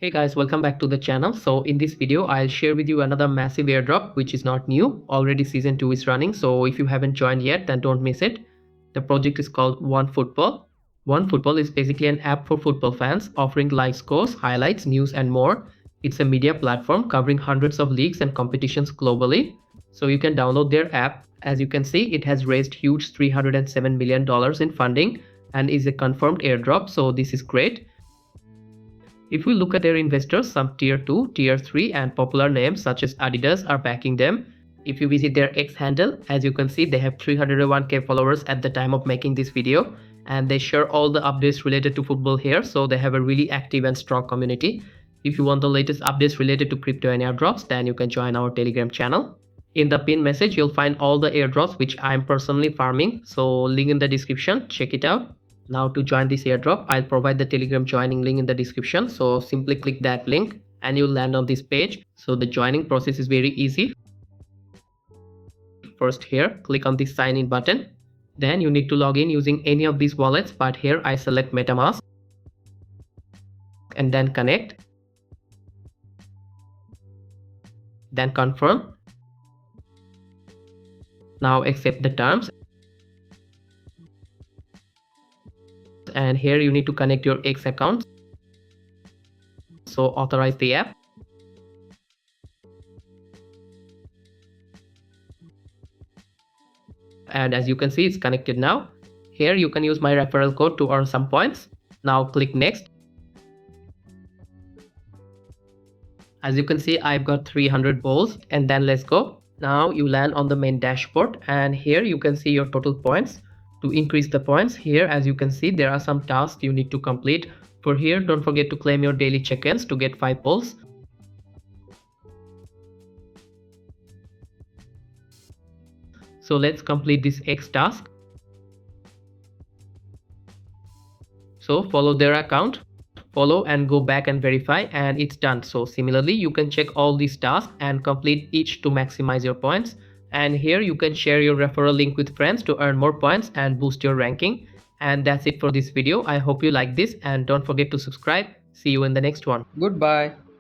Hey guys, welcome back to the channel. So in this video, I'll share with you another massive airdrop, which is not new. Already season 2 is running. So if you haven't joined yet, then don't miss it. The project is called OneFootball. OneFootball is basically an app for football fans, offering live scores, highlights, news, and more. It's a media platform covering hundreds of leagues and competitions globally. So you can download their app. As you can see, it has raised huge $307 million in funding and is a confirmed airdrop. So this is great. If we look at their investors, some tier 2, tier 3 and popular names such as Adidas are backing them. If you visit their X handle, as you can see, they have 301k followers at the time of making this video, and they share all the updates related to football here, so they have a really active and strong community. If you want the latest updates related to crypto and airdrops, then you can join our Telegram channel. In the pin message, you'll find all the airdrops which I'm personally farming, so link in the description, check it out. Now to join this airdrop, I'll provide the Telegram joining link in the description. So simply click that link and you'll land on this page. So the joining process is very easy. First here, click on the sign in button. Then you need to log in using any of these wallets, but here I select MetaMask and then connect. Then confirm. Now accept the terms. And here you need to connect your X account. So authorize the app. And as you can see, it's connected now. Here you can use my referral code to earn some points. Now click next. As you can see, I've got 300 balls, and then let's go. Now you land on the main dashboard, and here you can see your total points. To increase the points, here as you can see, there are some tasks you need to complete. For here, don't forget to claim your daily check-ins to get 5 balls. So let's complete this X task. So follow their account, follow and go back and verify, and it's done. So similarly, you can check all these tasks and complete each to maximize your points. And here you can share your referral link with friends to earn more points and boost your ranking. And that's it for this video. I hope you like this, and don't forget to subscribe. See you in the next one. Goodbye.